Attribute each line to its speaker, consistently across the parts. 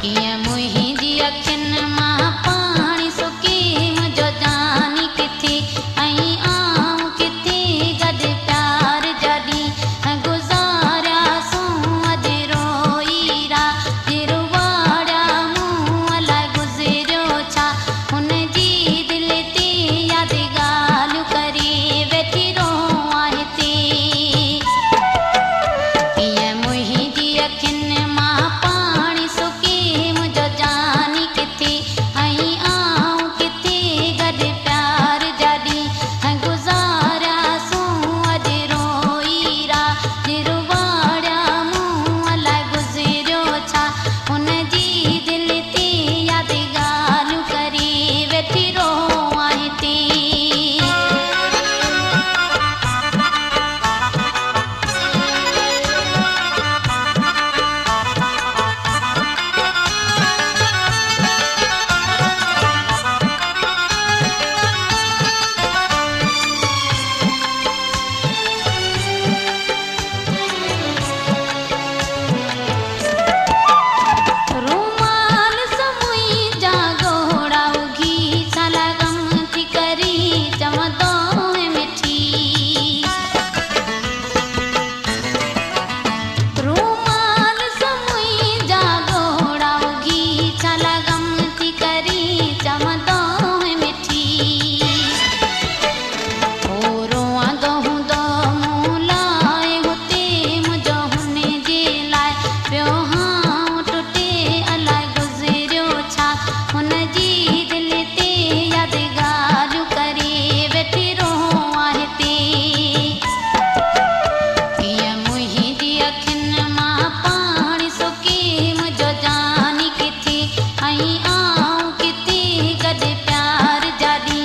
Speaker 1: कीअं मुंहिंजी अखियुनि मां पाणी सुकी मुंहिंजो जानी किथे ऐं आऊं किथे गॾु प्यार जॾी गुज़ारियासूं अॼु रोई रात रुवाड़िया मूं अलाए गुज़रियो छा हुनजी दिलि ते यादि ॻाल्हियूं करे वेठी रोआं हिते कीअं मुंहिंजी अखियुनि मां पाणी सुकी मुंहिंजो जानी किथे ऐं आऊं किथे गॾु प्यार जॾी गुज़ारियासूं अॼु रोई रात रुवाड़िया मूं अलाए गुज़रियो छा हुनजी दिलि ते यादि ॻाल्हियूं करे वेठी रोआं हिते रुमाल समुई जा घोड़ा उगी साला गम थी करी चवंदो है मिठी रुमाल समुई जा घोड़ा उगी साला गम थी करी चवंदो है मिठी रोआंदो हूंदो मूं लाइ हुते मुंहिंजो हुनजे लाइ पियो हां टुटे अलाए गुज़रियो छा हुनजी दिलि ते यादि ॻाल्हियूं करे वेठी रोआं हिते कीअं मुंहिंजी अखियुनि मां पाणी सुकी मुंहिंजो जानी किथे ऐं आऊं किथे गॾु प्यार जॾी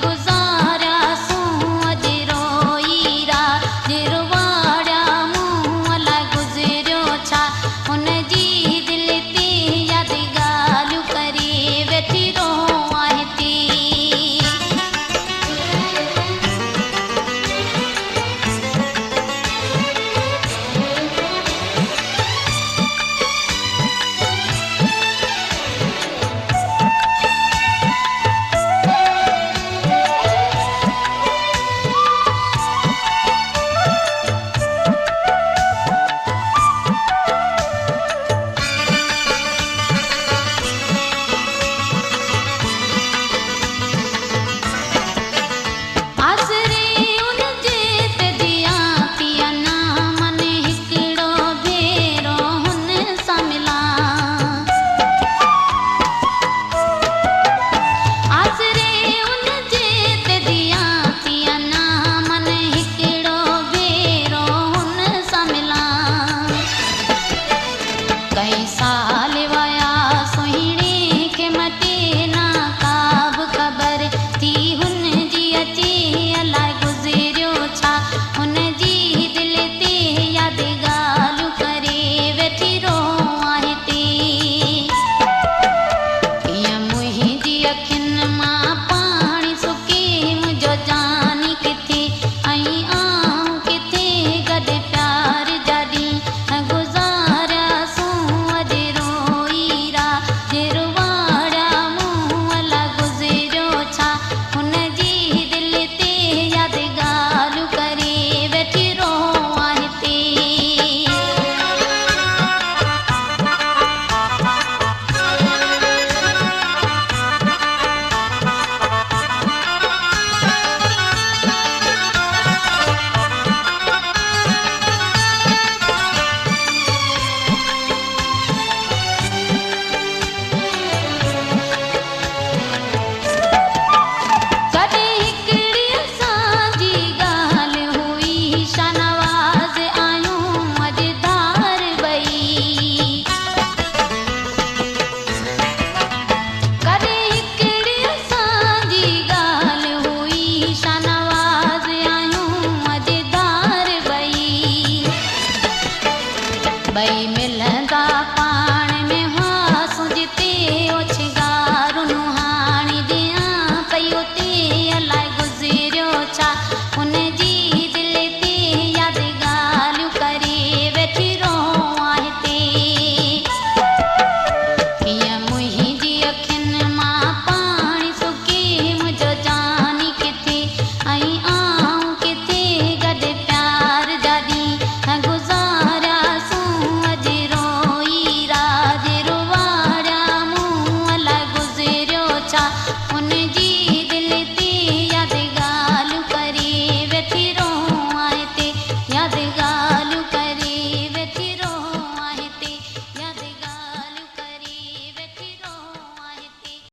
Speaker 1: गुज़ारियासूं अॼु रोई रात रुवाड़िया मूं अलाए गुज़रियो छा हुनजी दिलि ते यादि ॻाल्हियूं करे वेठी रोआं हिते आसरे उनजे ते जियां थी अञा मन हिकिड़ो भेरो हुन सां मिलां आसरे उनजे ते जियां थी अञा मन हिकिड़ो भेरो हुन सां मिलां कई साल